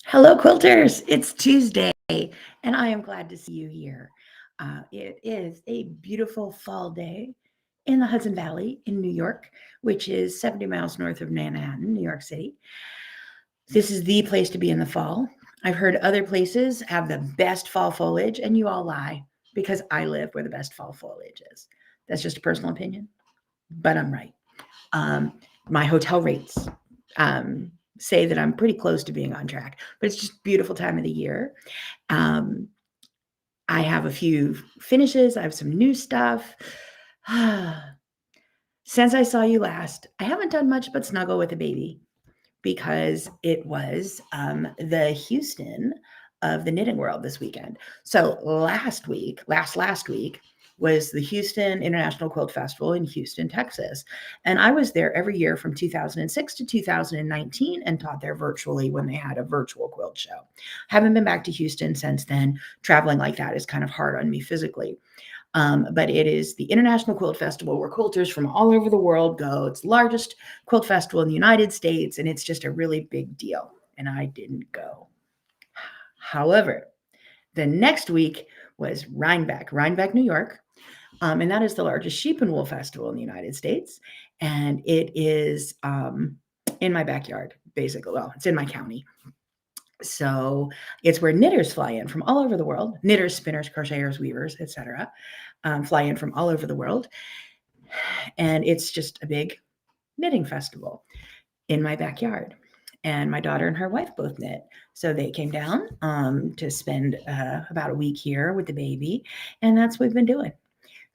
Hello, quilters. It's Tuesday, and I am glad to see you here. It is a beautiful fall day in the Hudson Valley in New York, which is 70 miles north of Manhattan, New York City. This is the place to be in the fall. I've heard other places have the best fall foliage, and you all lie because I live where the best fall foliage is. That's just a personal opinion, but I'm right. Um, my hotel rates um, say that I'm pretty close to being on track, but it's just a beautiful time of the year. Um, I have a few finishes. I have some new stuff. Since I saw you last, I haven't done much but snuggle with the baby because it was the Houston of the knitting world this weekend. So last week was the Houston International Quilt Festival in Houston, Texas. And I was there every year from 2006 to 2019 and taught there virtually when they had a virtual quilt show. Haven't been back to Houston since then. Traveling like that is kind of hard on me physically. But it is the International Quilt Festival where quilters from all over the world go. It's the largest quilt festival in the United States, and it's just a really big deal. And I didn't go. However, the next week was Rhinebeck, New York. And that is the largest sheep and wool festival in the United States. And it is in my backyard, basically. Well, it's in my county. So it's where knitters fly in from all over the world. Knitters, spinners, crocheters, weavers, etc. Fly in from all over the world. And it's just a big knitting festival in my backyard. And my daughter and her wife both knit. So they came down to spend about a week here with the baby. And that's what we've been doing.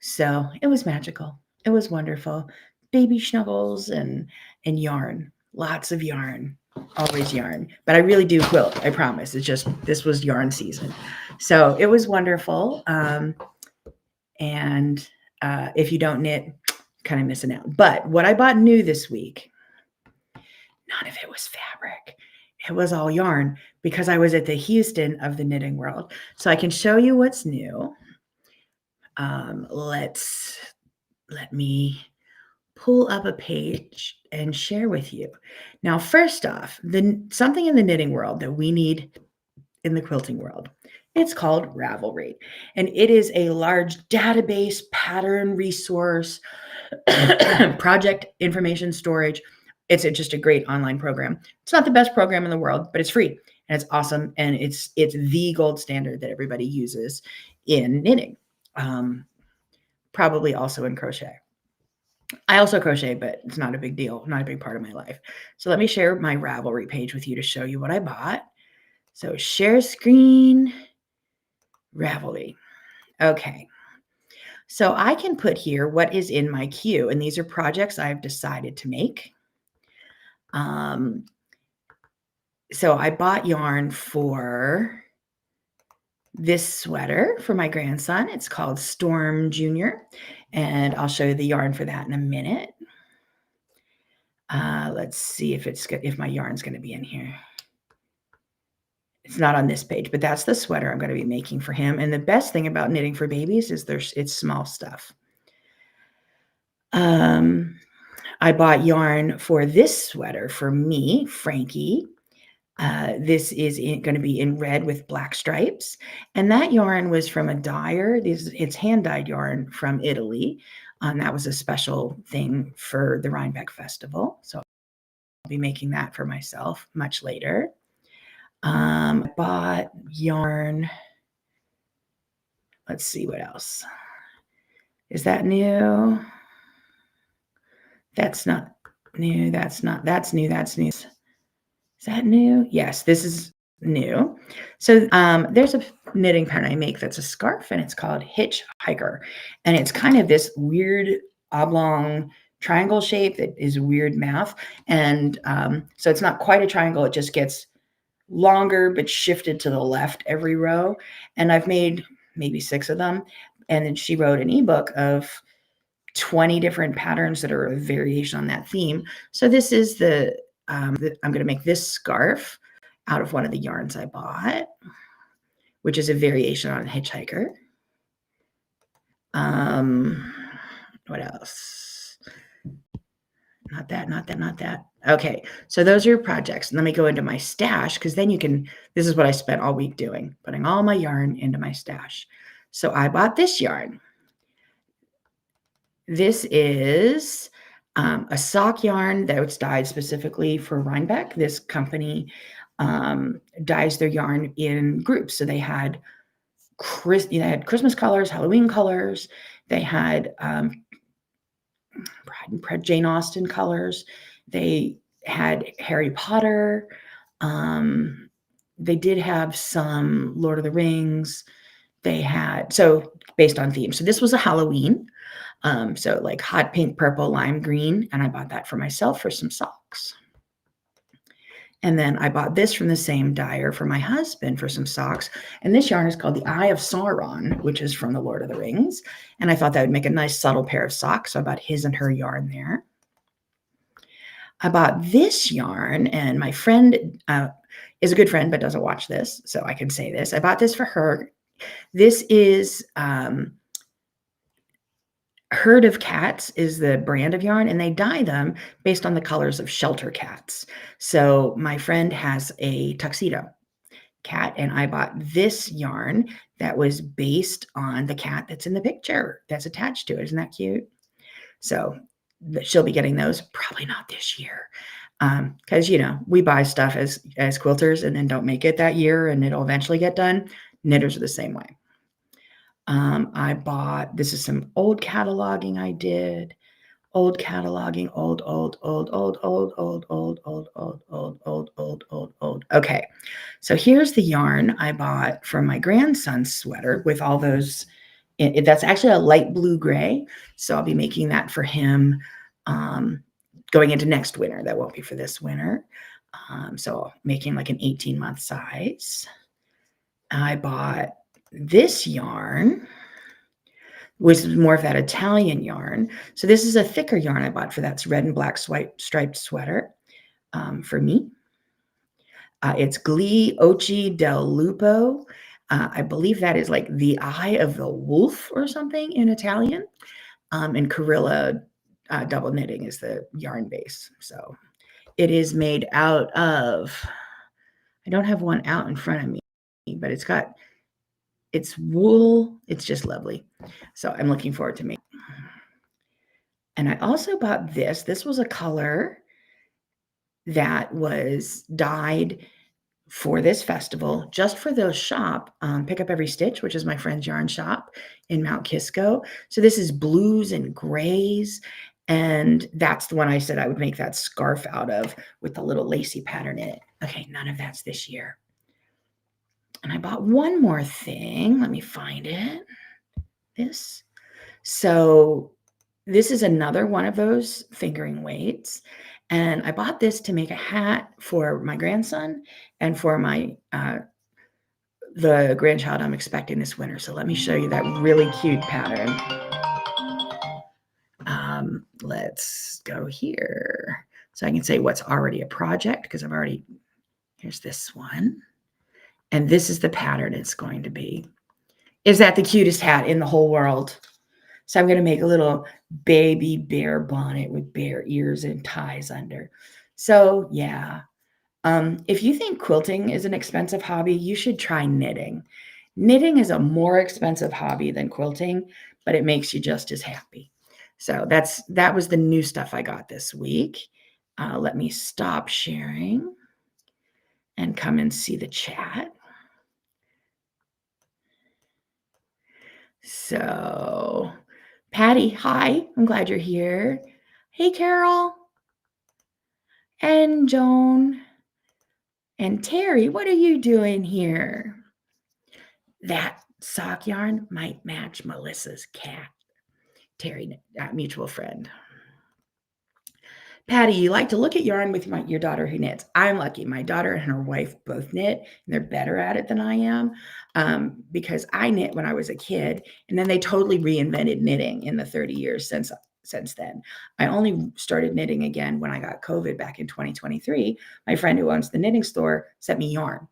So it was magical. It was wonderful. Baby snuggles and yarn, lots of yarn, always yarn. But I really do quilt. I promise. It's just this was yarn season, so it was wonderful. And if you don't knit, kind of missing out. But what I bought new this week, none of it was fabric. It was all yarn because I was at the Houston of the knitting world. So I can show you what's new. Let me pull up a page and share with you. Now, first off, something in the knitting world that we need in the quilting world. It's called Ravelry, and it is a large database, pattern resource, project information storage. It's just a great online program. It's not the best program in the world, but it's free and it's awesome, and it's the gold standard that everybody uses in knitting. Probably also in crochet. I also crochet, but it's not a big deal, not a big part of my life. So let me share my Ravelry page with you to show you what I bought. So share screen, Ravelry. Okay. So I can put here what is in my queue, and these are projects I've decided to make. So I bought yarn for this sweater for my grandson. It's called Storm Junior, and I'll show you the yarn for that in a minute. Let's see if my yarn's going to be in here. It's not on this page, but that's the sweater I'm going to be making for him. And the best thing about knitting for babies is it's small stuff. I bought yarn for this sweater for me, Frankie. This is going to be in red with black stripes. And that yarn was from a dyer. It's hand-dyed yarn from Italy. That was a special thing for the Rhinebeck Festival. So I'll be making that for myself much later. I bought yarn. Let's see what else. Is that new? That's not new. That's new. That's new. Is that new? Yes, this is new. So there's a knitting pattern I make that's a scarf, and it's called Hitchhiker. And it's kind of this weird oblong triangle shape that is weird math. And so it's not quite a triangle. It just gets longer but shifted to the left every row. And I've made maybe 6 of them. And then she wrote an ebook of 20 different patterns that are a variation on that theme. So this is I'm going to make this scarf out of one of the yarns I bought, which is a variation on Hitchhiker. What else? not that, not that, not that. Okay, so those are your projects. Let me go into my stash because then you can, this is what I spent all week doing, putting all my yarn into my stash. So I bought this yarn. This is a sock yarn that was dyed specifically for Rhinebeck. This company dyes their yarn in groups. So they had Christmas colors, Halloween colors. They had Jane Austen colors. They had Harry Potter. They did have some Lord of the Rings. They had, so based on theme. So this was a Halloween. So like hot pink, purple, lime green. And I bought that for myself for some socks. And then I bought this from the same dyer for my husband for some socks. And this yarn is called the Eye of Sauron, which is from the Lord of the Rings. And I thought that would make a nice subtle pair of socks. So I bought his and her yarn there. I bought this yarn, and my friend is a good friend, but doesn't watch this. So I can say this. I bought this for her. This is Herd of Cats is the brand of yarn, and they dye them based on the colors of shelter cats. So my friend has a tuxedo cat, and I bought this yarn that was based on the cat that's in the picture that's attached to it. Isn't that cute? So she'll be getting those, probably not this year. Because we buy stuff as quilters and then don't make it that year, and it'll eventually get done. Knitters are the same way. I bought, this is some old cataloging I did. Old cataloging, old. Okay, so here's the yarn I bought from my grandson's sweater with all those. That's actually a light blue gray, so I'll be making that for him going into next winter. That won't be for this winter. So making like an 18-month size. I bought this yarn, which is more of that Italian yarn. So this is a thicker yarn I bought for that red and black striped sweater for me. It's Gli Occhi del Lupo. I believe that is like the eye of the wolf or something in Italian. And Carilla double knitting is the yarn base. So it is made out of, I don't have one out in front of me, but it's wool. It's just lovely. So I'm looking forward to making. And I also bought this. This was a color that was dyed for this festival, just for the shop, Pick Up Every Stitch, which is my friend's yarn shop in Mount Kisco. So this is blues and grays. And that's the one I said I would make that scarf out of with the little lacy pattern in it. Okay, none of that's this year. And I bought one more thing. Let me find it. This. So this is another one of those fingering weights. And I bought this to make a hat for my grandson and for my the grandchild I'm expecting this winter. So let me show you that really cute pattern. Let's go here. So I can say what's already a project because here's this one. And this is the pattern it's going to be. Is that the cutest hat in the whole world? So I'm going to make a little baby bear bonnet with bear ears and ties under. So yeah, if you think quilting is an expensive hobby, you should try knitting. Knitting is a more expensive hobby than quilting, but it makes you just as happy. So that was the new stuff I got this week. Let me stop sharing and come and see the chat. So, Patty, hi. I'm glad you're here. Hey, Carol. And Joan. And Terry, what are you doing here? That sock yarn might match Melissa's cat. Terry, mutual friend. Patty, you like to look at yarn with your daughter who knits. I'm lucky. My daughter and her wife both knit, and they're better at it than I am because I knit when I was a kid, and then they totally reinvented knitting in the 30 years since then. I only started knitting again when I got COVID back in 2023. My friend who owns the knitting store sent me yarn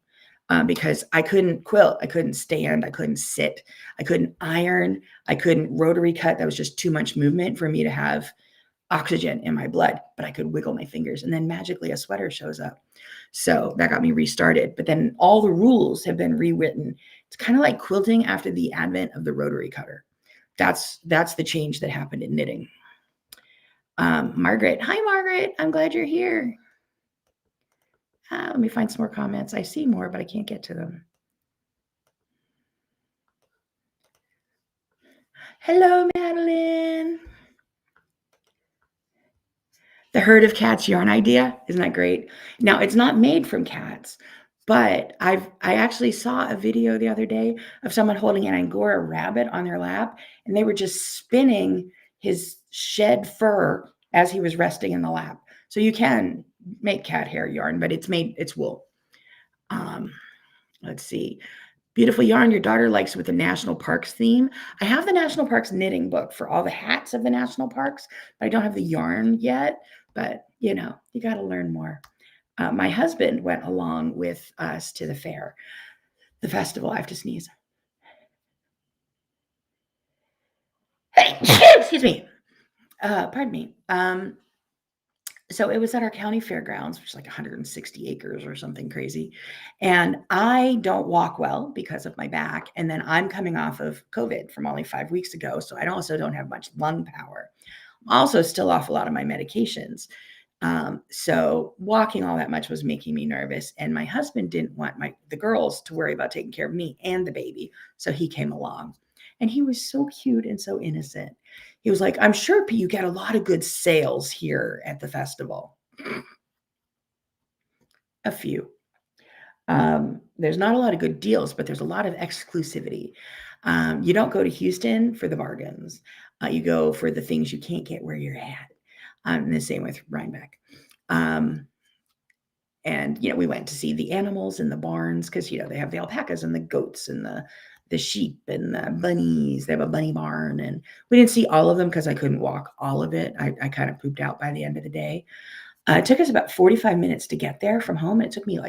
because I couldn't quilt. I couldn't stand. I couldn't sit. I couldn't iron. I couldn't rotary cut. That was just too much movement for me to have oxygen in my blood, but I could wiggle my fingers, and then magically a sweater shows up. So that got me restarted. But then all the rules have been rewritten. It's kind of like quilting after the advent of the rotary cutter. That's the change that happened in knitting. Margaret, hi Margaret, I'm glad you're here. Let me find some more comments. I see more, but I can't get to them. Hello, Madeline. The herd of cats yarn idea, isn't that great? Now it's not made from cats, but I actually saw a video the other day of someone holding an Angora rabbit on their lap, and they were just spinning his shed fur as he was resting in the lap. So you can make cat hair yarn, but it's wool. Let's see. Beautiful yarn your daughter likes with the national parks theme. I have the national parks knitting book for all the hats of the national parks, but I don't have the yarn yet. But you got to learn more. My husband went along with us to the fair, the festival. I have to sneeze. Hey, excuse me. Pardon me. So it was at our county fairgrounds, which is like 160 acres or something crazy. And I don't walk well because of my back. And then I'm coming off of COVID from only 5 weeks ago. So I also don't have much lung power. I'm also still off a lot of my medications. So walking all that much was making me nervous. And my husband didn't want the girls to worry about taking care of me and the baby. So he came along. And he was so cute and so innocent. He was like, I'm sure you get a lot of good sales here at the festival. A few. There's not a lot of good deals, but there's a lot of exclusivity. You don't go to Houston for the bargains. You go for the things you can't get where you're at. And the same with Rhinebeck. And, we went to see the animals in the barns because, they have the alpacas and the goats and the sheep and the bunnies. They have a bunny barn. And we didn't see all of them because I couldn't walk all of it. I kind of pooped out by the end of the day. It took us about 45 minutes to get there from home. And it took me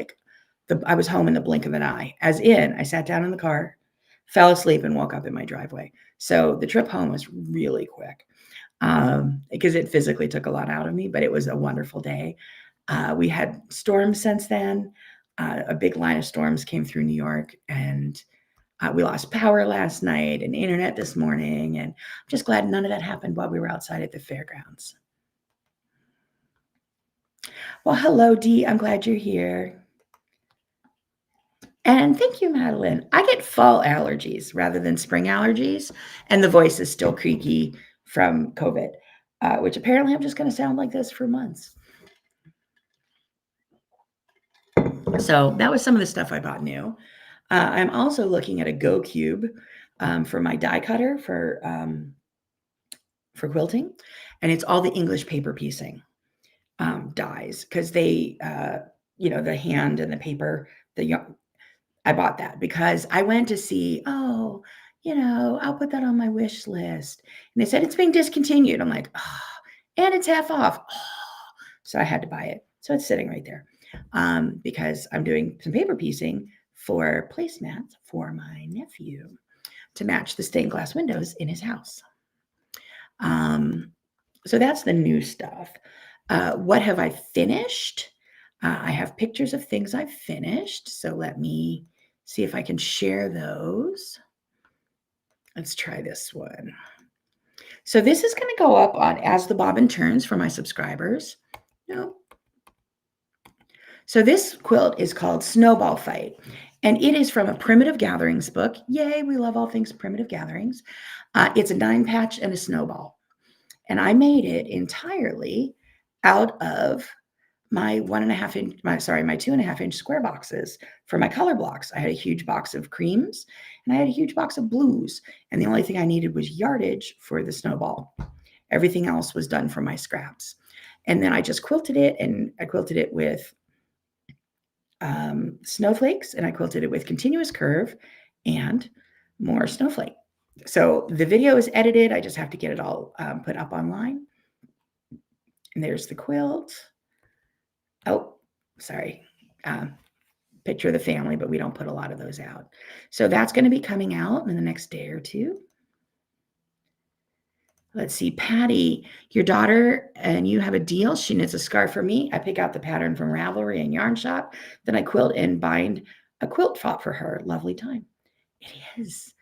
I was home in the blink of an eye. As in, I sat down in the car, fell asleep, and woke up in my driveway. So the trip home was really quick because it physically took a lot out of me, but it was a wonderful day. We had storms since then. A big line of storms came through New York, and we lost power last night and internet this morning. And I'm just glad none of that happened while we were outside at the fairgrounds. Well, hello, Dee. I'm glad you're here. And thank you, Madeline. I get fall allergies rather than spring allergies, and the voice is still creaky from COVID, which apparently I'm just going to sound like this for months. So that was some of the stuff I bought new. I'm also looking at a Go Cube for my die cutter for quilting, and it's all the English paper piecing dies because they, the hand and the paper, I bought that because I went to see, I'll put that on my wish list. And they said it's being discontinued. I'm like, and it's half off. So I had to buy it. So it's sitting right there because I'm doing some paper piecing for placemats for my nephew to match the stained glass windows in his house. So that's the new stuff. What have I finished? I have pictures of things I've finished. So let me see if I can share those. Let's try this one. So this is going to go up on As the Bobbin Turns for my subscribers. No. So this quilt is called Snowball Fight, and it is from a Primitive Gatherings book. Yay, we love all things Primitive Gatherings. It's a 9-patch and a snowball. And I made it entirely out of my 2.5-inch square boxes for my color blocks. I had a huge box of creams and I had a huge box of blues. And the only thing I needed was yardage for the snowball. Everything else was done from my scraps. And then I just quilted it, and I quilted it with snowflakes, and I quilted it with continuous curve and more snowflake. So the video is edited. I just have to get it all put up online. And there's the quilt. Oh, sorry. Picture of the family, but we don't put a lot of those out. So that's going to be coming out in the next day or two. Let's see, Patty, your daughter and you have a deal. She knits a scarf for me. I pick out the pattern from Ravelry and Yarn Shop. Then I quilt and bind a quilt top for her. Lovely time. It is.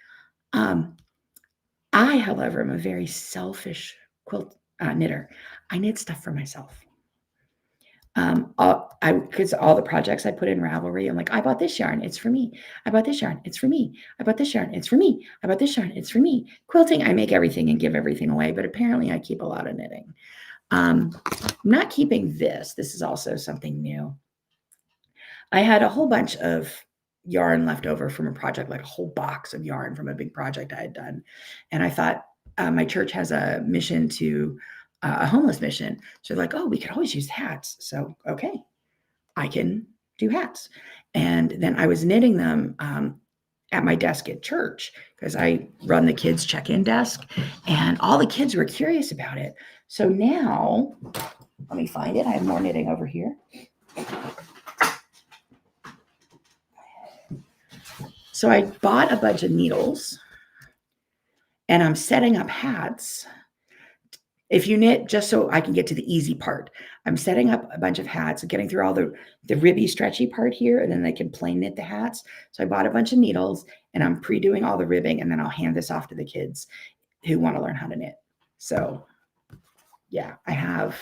I, however, am a very selfish quilt knitter. I knit stuff for myself. Because all the projects I put in Ravelry, I'm like, I bought this yarn, it's for me. I bought this yarn, it's for me. I bought this yarn, it's for me. I bought this yarn, it's for me. Quilting, I make everything and give everything away, but apparently I keep a lot of knitting. I'm not keeping this. This is also something new. I had a whole bunch of yarn left over from a project, like a whole box of yarn from a big project I had done. And I thought, my church has a mission to a homeless mission. So like, oh, we could always use hats. So, okay, I can do hats. And then I was knitting them at my desk at church because I run the kids' check-in desk, and all the kids were curious about it. So now, let me find it. I have more knitting over here. So I bought a bunch of needles, and I'm setting up hats. If you knit, just so I can get to the easy part, I'm setting up a bunch of hats, getting through all the ribby, stretchy part here, and then I can plain knit the hats. So I bought a bunch of needles, and I'm pre-doing all the ribbing, and then I'll hand this off to the kids who want to learn how to knit. So yeah, I have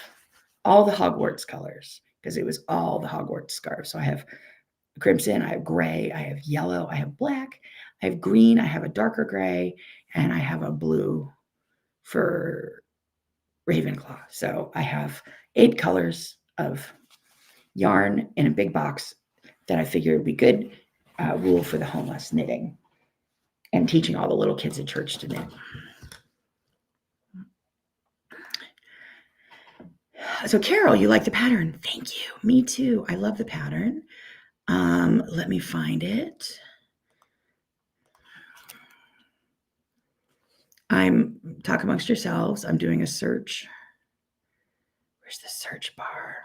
all the Hogwarts colors because it was all the Hogwarts scarves. So I have crimson, I have gray, I have yellow, I have black, I have green, I have a darker gray, and I have a blue for Ravenclaw. So I have 8 colors of yarn in a big box that I figured would be good wool for the homeless knitting and teaching all the little kids at church to knit. So Carol, you like the pattern? Thank you. Me too. I love the pattern. Let me find it. I'm talk amongst yourselves. I'm doing a search. Where's the search bar?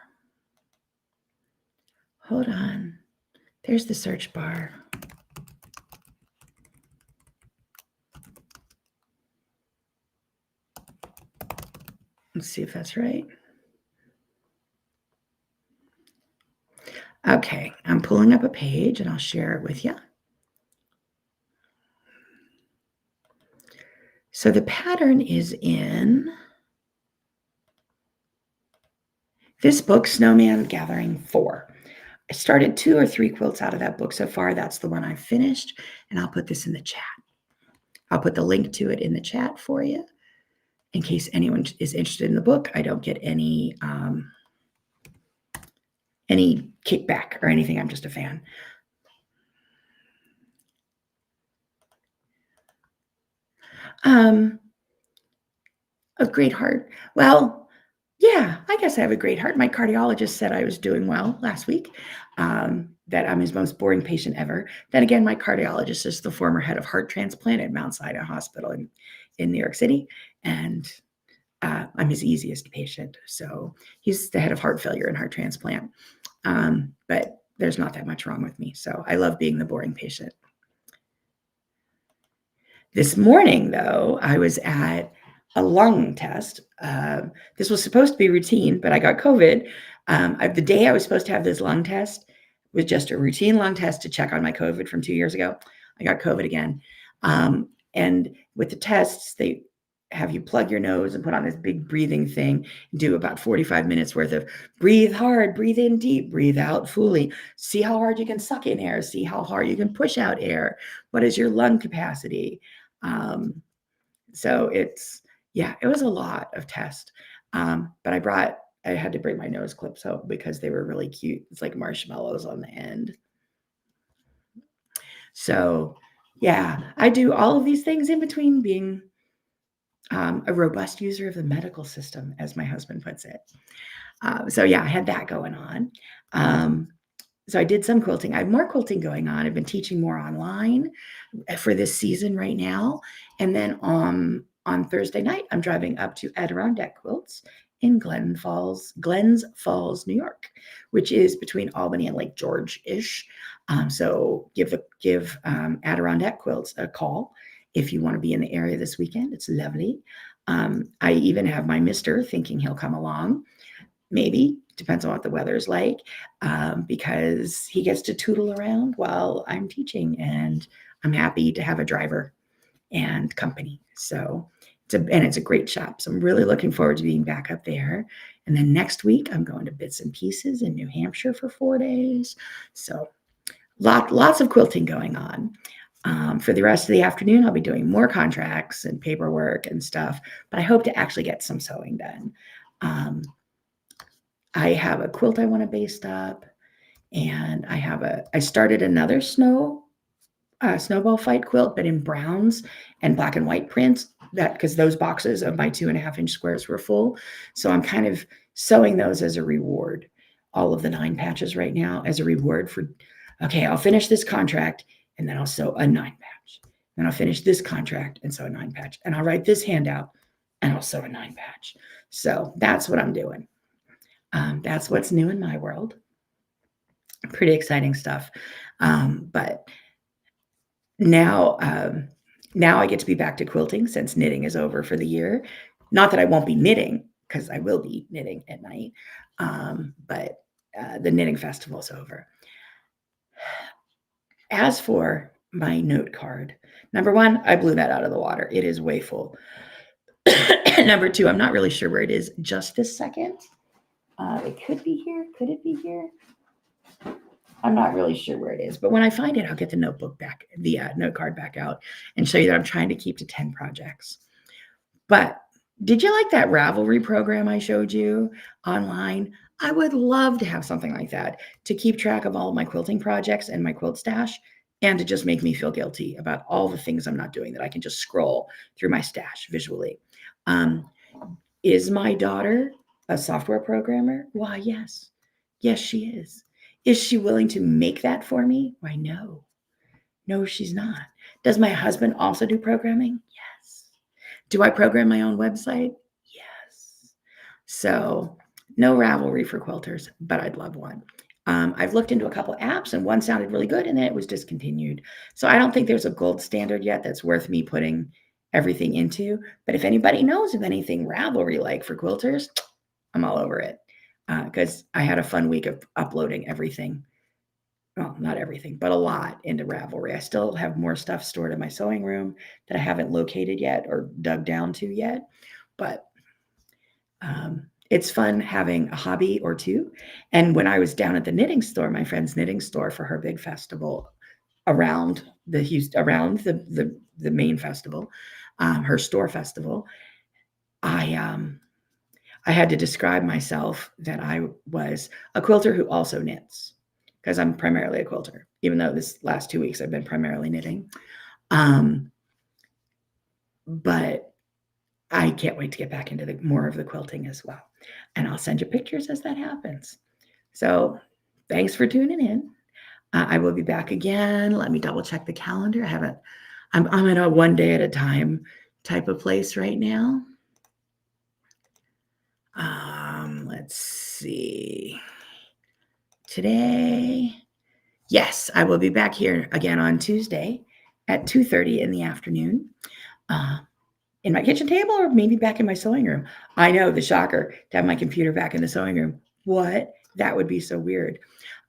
Hold on. There's the search bar. Let's see if that's right. Okay, I'm pulling up a page and I'll share it with you. So the pattern is in this book, Snowman Gathering 4. I started 2 or 3 quilts out of that book so far. That's the one I finished, and I'll put this in the chat. I'll put the link to it in the chat for you in case anyone is interested in the book. I don't get any kickback or anything. I'm just a fan. A great heart. Well, yeah, I guess I have a great heart. My cardiologist said I was doing well last week, that I'm his most boring patient ever. Then again, my cardiologist is the former head of heart transplant at Mount Sinai Hospital in New York City, and I'm his easiest patient. So he's the head of heart failure and heart transplant, but there's not that much wrong with me. So I love being the boring patient. This morning, though, I was at a lung test. This was supposed to be routine, but I got COVID. The day I was supposed to have this lung test was just a routine lung test to check on my COVID from 2 years ago. I got COVID again. And with the tests, they have you plug your nose and put on this big breathing thing, do about 45 minutes worth of breathe hard, breathe in deep, breathe out fully. See how hard you can suck in air. See how hard you can push out air. What is your lung capacity? So it was a lot of tests. But I had to bring my nose clips home because they were really cute. It's like marshmallows on the end. So yeah, I do all of these things in between being a robust user of the medical system, as my husband puts it. So yeah, I had that going on. So I did some quilting. I have more quilting going on. I've been teaching more online for this season right now. And then on Thursday night, I'm driving up to Adirondack Quilts in Glens Falls, New York, which is between Albany and Lake George-ish. So give Adirondack Quilts a call if you want to be in the area this weekend. It's lovely. I even have my mister thinking he'll come along. Maybe, depends on what the weather's like, because he gets to tootle around while I'm teaching, and I'm happy to have a driver and company. So it's a great shop. So I'm really looking forward to being back up there. And then next week I'm going to Bits and Pieces in New Hampshire for 4 days. So lots of quilting going on. For the rest of the afternoon, I'll be doing more contracts and paperwork and stuff, but I hope to actually get some sewing done. I have a quilt I want to baste up, and I started another snowball fight quilt, but in browns and black and white prints, that because those boxes of my 2.5-inch squares were full. So I'm kind of sewing those as a reward, all of the 9 patches right now as a reward for, okay, I'll finish this contract and then I'll sew a 9 patch. Then I'll finish this contract and sew a 9 patch. And I'll write this handout and I'll sew a 9 patch. So that's what I'm doing. That's what's new in my world. Pretty exciting stuff. But now I get to be back to quilting since knitting is over for the year. Not that I won't be knitting, because I will be knitting at night, but the knitting festival is over. As for my note card, number 1, I blew that out of the water. It is way full. Number 2, I'm not really sure where it is just this second. It could be here. Could it be here? I'm not really sure where it is, but when I find it, I'll get the notebook back, the note card back out, and show you that I'm trying to keep to 10 projects. But did you like that Ravelry program I showed you online? I would love to have something like that to keep track of all of my quilting projects and my quilt stash, and to just make me feel guilty about all the things I'm not doing, that I can just scroll through my stash visually. Is my daughter a software programmer? Why, yes. Yes, she is. Is she willing to make that for me? Why, no. No, she's not. Does my husband also do programming? Yes. Do I program my own website? Yes. So no Ravelry for quilters, but I'd love one. I've looked into a couple apps, and one sounded really good, and then it was discontinued. So I don't think there's a gold standard yet that's worth me putting everything into. But if anybody knows of anything Ravelry like for quilters, I'm all over it. Because I had a fun week of uploading everything. Well, not everything, but a lot into Ravelry. I still have more stuff stored in my sewing room that I haven't located yet or dug down to yet. But it's fun having a hobby or two. And when I was down at the knitting store, my friend's knitting store, for her big festival around the main festival, her store festival, I had to describe myself that I was a quilter who also knits, because I'm primarily a quilter, even though this last 2 weeks I've been primarily knitting. But I can't wait to get back into more of the quilting as well. And I'll send you pictures as that happens. So thanks for tuning in. I will be back again. Let me double check the calendar. I'm in a one day at a time type of place right now. Let's see. Today, yes, I will be back here again on Tuesday at 2:30 in the afternoon, in my kitchen table, or maybe back in my sewing room. I know, the shocker, to have my computer back in the sewing room. What? That would be so weird.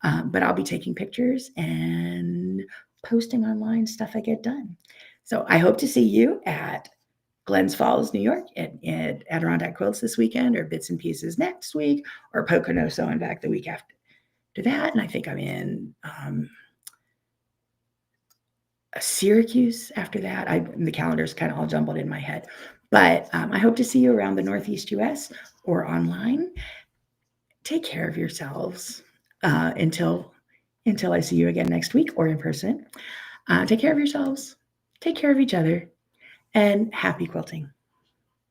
But I'll be taking pictures and posting online stuff I get done. So I hope to see you at Glens Falls, New York, at Adirondack Quilts this weekend, or Bits and Pieces next week, or Pocono Sewing Back the week after that. And I think I'm in Syracuse after that. The calendar's kind of all jumbled in my head. But I hope to see you around the Northeast US or online. Take care of yourselves until I see you again next week, or in person. Take care of yourselves. Take care of each other. And happy quilting.